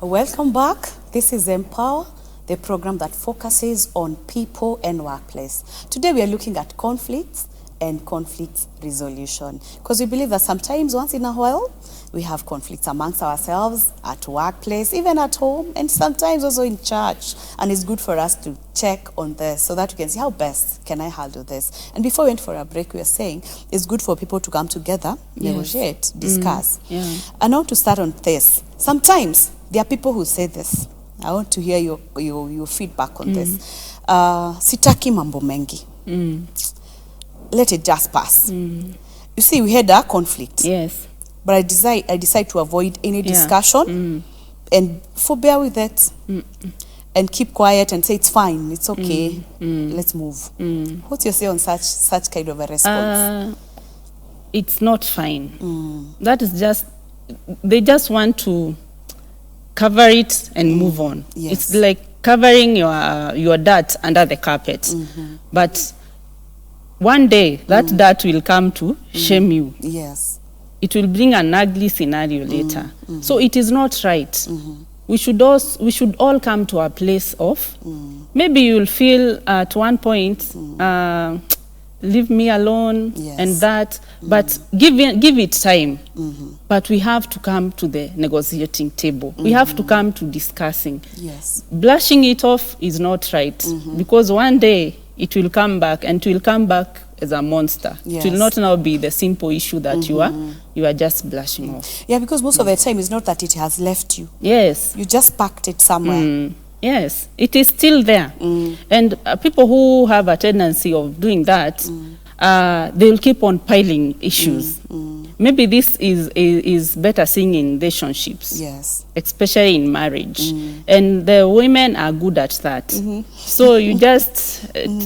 Welcome back. This is Empower, the program that focuses on people and workplace. Today we are looking at conflicts and conflict resolution, because we believe that sometimes once in a while we have conflicts amongst ourselves, at workplace, even at home, and sometimes also in church. And it's good for us to check on this so that we can see how best can I handle this. And before we went for a break, we were saying it's good for people to come together, negotiate, discuss. And now to start on this, sometimes there are people who say this. I want to hear your feedback on this. Sitaki mambo mengi. Let it just pass. You see, we had a conflict. Yes. But I decide to avoid any discussion and forbear with it and keep quiet and say it's fine, it's okay, let's move. What's your say on such kind of a response? It's not fine. That is just, they just want to cover it and move on. Yes. It's like covering your dirt under the carpet. But one day that dirt will come to shame you. Yes. It will bring an ugly scenario later. So it is not right. We should all come to a place of, maybe you'll feel at one point, leave me alone, and that, but give it time. But we have to come to the negotiating table. We have to come to discussing. Yes. Blushing it off is not right, because one day it will come back, and it will come back as a monster. Yes. It will not now be the simple issue that you are just blushing off. Yeah, because most of the time it's not that it has left you. Yes. You just packed it somewhere. Yes, it is still there. And people who have a tendency of doing that, they'll keep on piling issues. Maybe this is better seen in relationships. Yes. Especially in marriage. And the women are good at that. So you just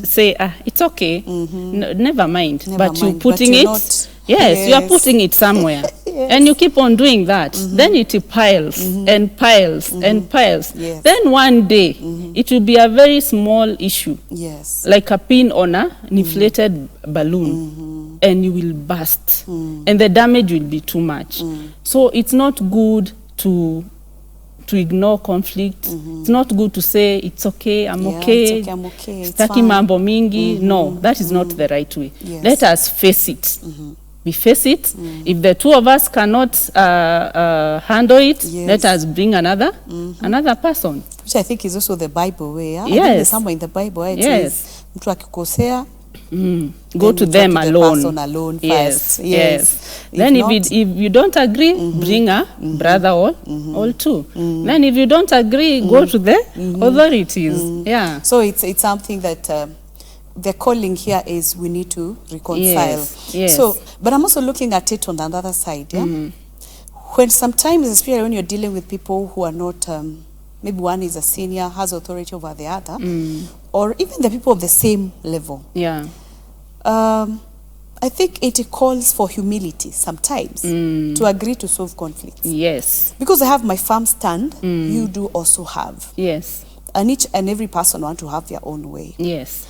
say, it's okay, never mind. But you're putting it, you are putting it somewhere. And you keep on doing that. Then it piles and piles and piles. Yes. Then one day, it will be a very small issue. Yes. Like a pin on an inflated balloon. And you will burst. And the damage will be too much. So it's not good to ignore conflict. It's not good to say, it's okay, I'm okay. It's okay, I'm okay. It's Sitaki fine. mambo mingi. No, that is not the right way. Yes. Let us face it. We face it. If the two of us cannot handle it, let us bring another person. Which I think is also the Bible way. I think Yes. there's somewhere in the Bible where it says, mtu akikosea, Go to them the alone. person alone Yes, first. yes. If Then not, if you don't agree, bring a brother or two. Then if you don't agree, go to the authorities. Yeah. So it's something that the calling here is we need to reconcile. Yes, yes. So, but I'm also looking at it on the other side. Yeah. When sometimes, especially when you're dealing with people who are not, maybe one is a senior, has authority over the other, or even the people of the same level. Yeah. I think it calls for humility sometimes to agree to solve conflicts. Yes. Because I have my firm stand, you do also have. Yes. And each and every person want to have their own way. Yes.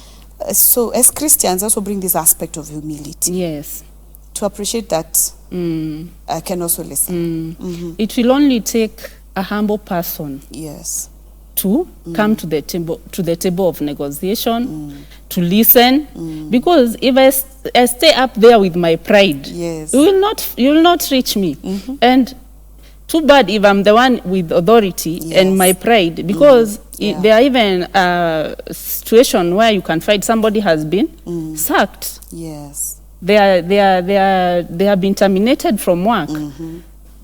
So as Christians also bring this aspect of humility. Yes. To appreciate that I can also listen. It will only take a humble person Yes. to come to the table of negotiation, to listen, because if I stay up there with my pride, Yes. you will not reach me. And too bad if I'm the one with authority and my pride, because there are even a situation where you can find somebody has been sacked. Yes. They have been terminated from work.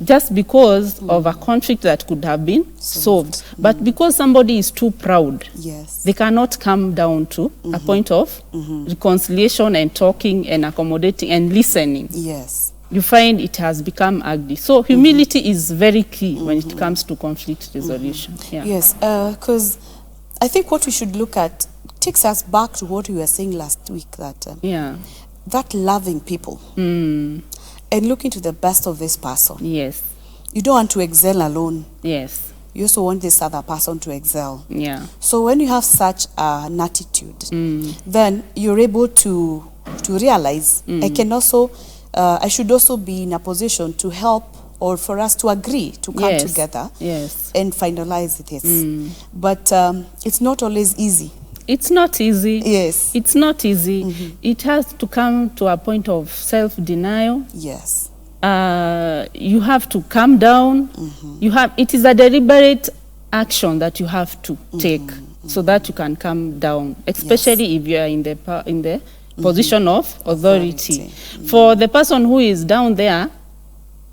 Just because of a conflict that could have been solved. But because somebody is too proud, Yes. they cannot come down to a point of reconciliation and talking and accommodating and listening. Yes. You find it has become ugly. So humility is very key when it comes to conflict resolution. Yeah. Yes. Because I think what we should look at takes us back to what we were saying last week, that that loving people. And looking to the best of this person. Yes. You don't want to excel alone. Yes. You also want this other person to excel. Yeah. So when you have such an attitude, then you're able to realize I should also be in a position to help or for us to agree to come Yes. together Yes. and finalize this. But it's not always easy. It's not easy. Yes. It's not easy. It has to come to a point of self-denial. Yes. You have to calm down. It is a deliberate action that you have to take so that you can calm down, especially if you are in the position of authority. For the person who is down there,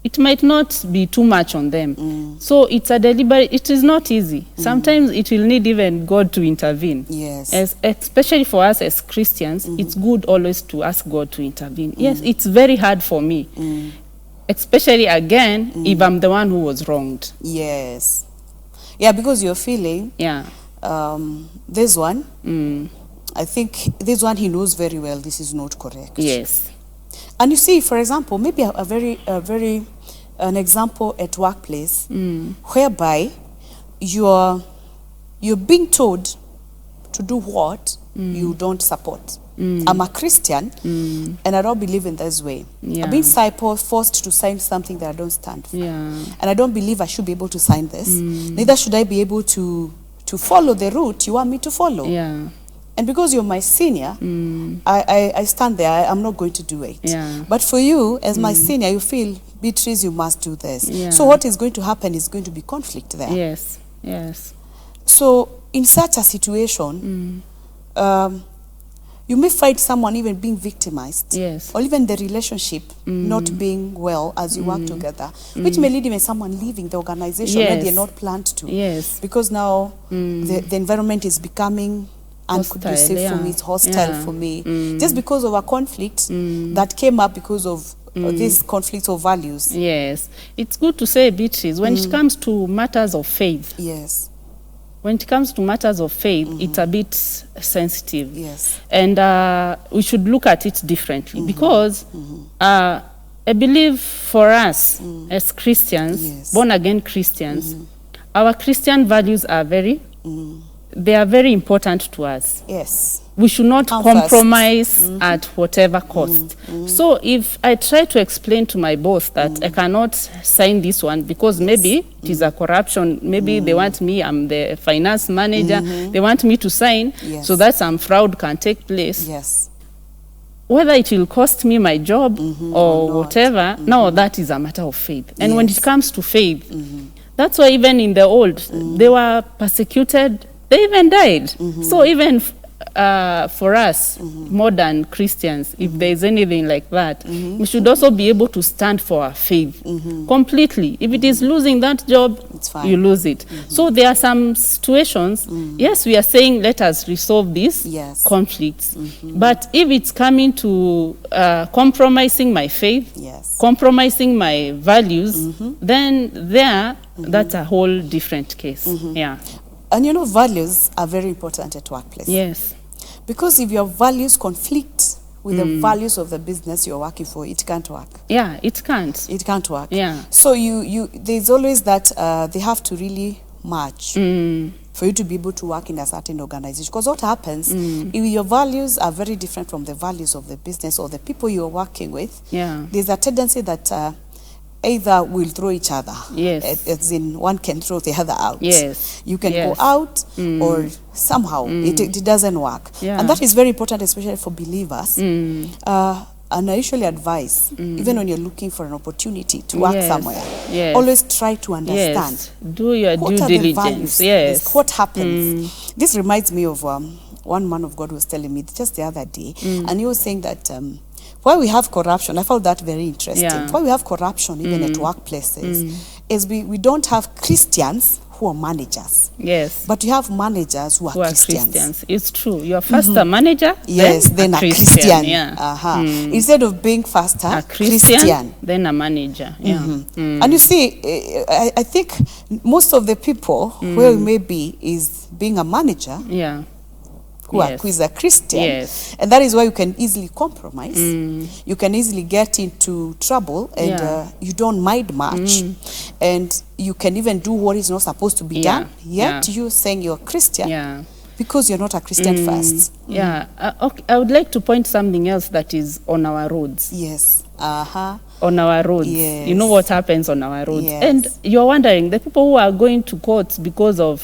it might not be too much on them. So it's a deliberate, it is not easy. Sometimes it will need even God to intervene. Yes. Especially for us as Christians, it's good always to ask God to intervene. Yes, it's very hard for me. Especially again, if I'm the one who was wronged. Yes. Yeah, because you're feeling, Yeah. this one, I think this one he knows very well this is not correct. Yes. And you see, for example, maybe an example at workplace whereby you're being told to do what you don't support. I'm a Christian and I don't believe in this way. Yeah. I'm being forced to sign something that I don't stand for. Yeah. And I don't believe I should be able to sign this. Neither should I be able to follow the route you want me to follow. Yeah. And because you're my senior, I stand there, I'm not going to do it. Yeah. But for you, as my senior, you feel, Beatrice, you must do this. Yeah. So what is going to happen is going to be conflict there. Yes. Yes. So in such a situation, you may find someone even being victimized. Yes. Or even the relationship not being well as you work together, which may lead even someone leaving the organization where Yes. they're not planned to. Yes. Because now the environment is becoming unconducive Hostile, for yeah. me, it's hostile Yeah. for me, just because of a conflict that came up because of this conflict of values. Yes. It's good to say, Beatrice, when it comes to matters of faith, Yes, when it comes to matters of faith, it's a bit sensitive. yes, And we should look at it differently because I believe for us as Christians, Yes. born-again Christians, our Christian values are they are very important to us. yes, We should not Come first. compromise at whatever cost. So if I try to explain to my boss that I cannot sign this one because maybe it is a corruption, maybe they want me, I'm the finance manager, they want me to sign Yes. so that some fraud can take place. yes, Whether it will cost me my job or or not. whatever, now that is a matter of faith. And when Yes. it comes to faith, that's why even in the old, they were persecuted, they even died. So even for us, modern Christians, if there is anything like that, we should also be able to stand for our faith completely. If it is losing that job, It's fine. you lose it. So there are some situations, yes, we are saying let us resolve these Yes. conflicts. But if it's coming to compromising my faith, yes. compromising my values, then that's a whole different case. Yeah. And you know, values are very important at workplace. Yes. Because if your values conflict with the values of the business you're working for, it can't work. Yeah, it can't. It can't work. Yeah. So there's always that they have to really match for you to be able to work in a certain organization. Because what happens, if your values are very different from the values of the business or the people you're working with, Yeah. there's a tendency that either will throw each other. Yes. As in one can throw the other out. Yes. You can Yes. go out or somehow it doesn't work. Yeah. And that is very important, especially for believers. And I usually advise, even when you're looking for an opportunity to work Yes. somewhere, Yes. always try to understand. Yes. Do your What due are the diligence. values? Yes. What happens? This reminds me of one man of God was telling me just the other day, and he was saying that why we have corruption, I found that very interesting. Yeah. Why we have corruption even at workplaces is we don't have Christians who are managers, Yes. but you have managers who are, Who are Christians. Christians. It's true. You're first a manager, Yes, then a Christian. Yeah. Instead of being first A Christian, then a manager. Yeah. And you see, I think most of the people where we may be is being a manager Yeah. who is a Christian. Yes. And that is why you can easily compromise. You can easily get into trouble and Yeah. you don't mind much. And you can even do what is not supposed to be Yeah. done. Yet Yeah. you're saying you're a Christian Yeah. because you're not a Christian first. Yeah. Okay. I would like to point something else that is on our roads. Yes. on our roads. Yes. You know what happens on our roads. Yes. And you're wondering, the people who are going to courts because of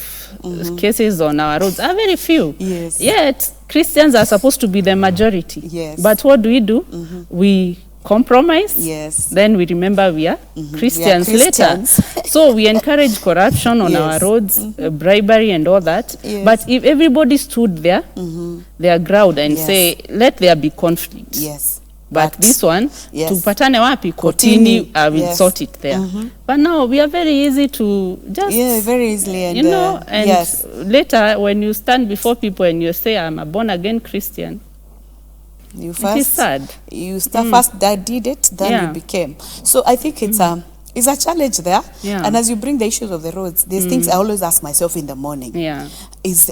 cases on our roads are very few. Yes. Yet, Christians are supposed to be the majority. Yes. But what do? We compromise. Yes. Then we remember we are Christians, Christians. later. So we encourage corruption on our Yes. roads, bribery and all that. Yes. But if everybody stood their ground and Yes. say, let there be conflict. Yes. But this one, yes. tupatane wapi, Kotini, kotini, I will yes. sort it there. But now we are very easy to just, Yeah, very easily. And, you know, and yes. later when you stand before people and you say, I'm a born-again Christian, You it is first, sad. you first that did it, then Yeah. you became. So I think it's a challenge there. Yeah. And as you bring the issues of the roads, there's things I always ask myself in the morning. Yeah. Is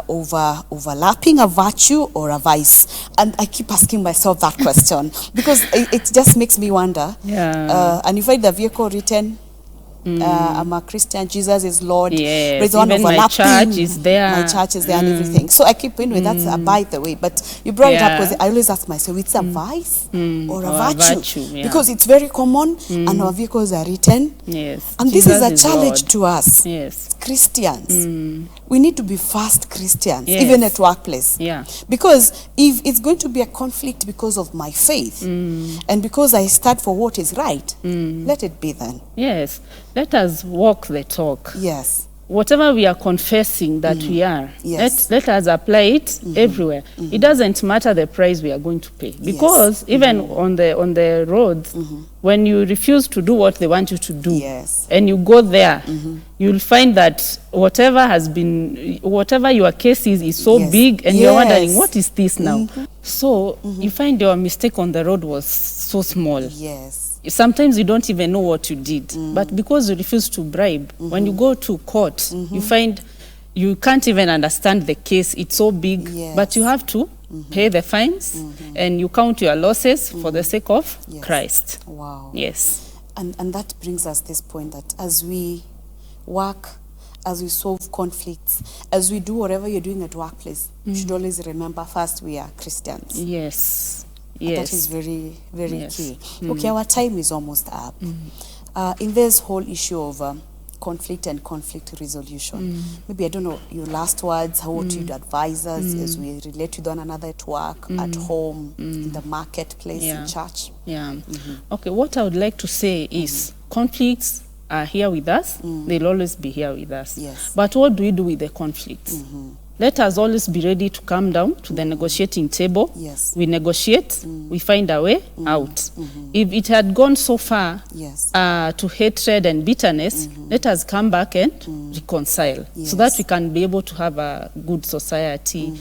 overlapping a virtue or a vice? And I keep asking myself that question because it just makes me wonder. Yeah. And you find the vehicle written, I'm a Christian, Jesus is Lord. Yes, There's one even my overlapping. church is there. My church is there and everything. So I keep in with that's a by the way. But you brought it up Yeah. because I always ask myself, it's a vice or a Or a virtue? virtue, yeah. Because it's very common and our vehicles are written. Yes. And Jesus this is a challenge Lord. to us. Yes. Christians. We need to be fast Christians, Yes. even at workplace. Yeah. Because if it's going to be a conflict because of my faith and because I stand for what is right, let it be then. Yes. Let us walk the talk. Yes. Whatever we are confessing that we are, Yes. let us apply it everywhere. It doesn't matter the price we are going to pay. Because even on the roads, when you refuse to do what they want you to do, Yes. and you go there, you'll find that whatever your case is so Yes. big, and you're wondering, Yes. what is this now? So you find your mistake on the road was so small. Yes. Sometimes you don't even know what you did. But because you refuse to bribe, when you go to court, you find you can't even understand the case. It's so big. Yes. But you have to pay the fines and you count your losses for the sake of Yes. Christ. Wow. Yes. And that brings us this point that as we work, as we solve conflicts, as we do whatever you're doing at workplace, you should always remember first we are Christians. Yes. And Yes. that is very, very Yes. key. Okay, our time is almost up. In this whole issue of conflict and conflict resolution, maybe, I don't know, your last words, how would you advise us as we relate with one another at work, at home, in the marketplace, Yeah. in church? Yeah. Okay, what I would like to say is conflicts are here with us. They'll always be here with us. Yes. But what do we do with the conflicts? Let us always be ready to come down to the negotiating table. Yes. We negotiate, we find a way out. If it had gone so far Yes. to hatred and bitterness, let us come back and reconcile so that Yes. we can be able to have a good society.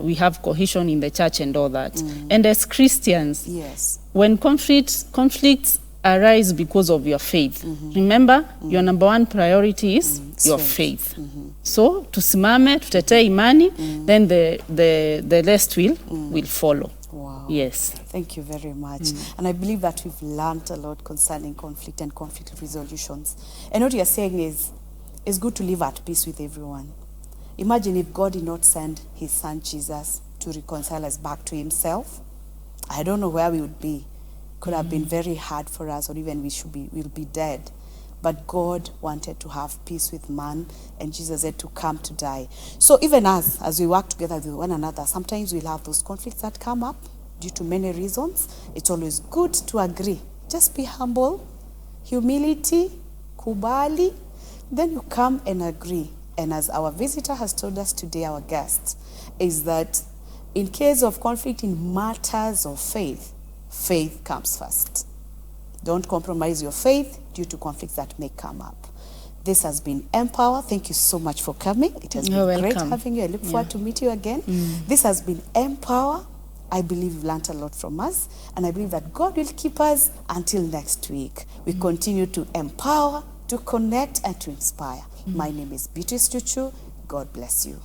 We have cohesion in the church and all that. And as Christians, Yes. when conflicts arise because of your faith, remember your number one priority is your faith. So tusimame, tutetee imani, then the rest will follow. Wow. Yes. Thank you very much. And I believe that we've learned a lot concerning conflict and conflict resolutions. And what you're saying is, it's good to live at peace with everyone. Imagine if God did not send his son Jesus to reconcile us back to himself. I don't know where we would be. Could have been very hard for us, or even we'll be dead. But God wanted to have peace with man, and Jesus had to come to die. So even us, as we work together with one another, sometimes we'll have those conflicts that come up due to many reasons. It's always good to agree. Just be humble, humility, kubali, then you come and agree. And as our visitor has told us today, our guest, is that in case of conflict in matters of faith, faith comes first. Don't compromise your faith due to conflicts that may come up. This has been Empower. Thank you so much for coming. It has You're been great welcome. having you. I look forward to meet you again. This has been Empower. I believe you've learned a lot from us, and I believe that God will keep us until next week. We continue to empower, to connect, and to inspire. My name is Beatrice Chuchu. God bless you.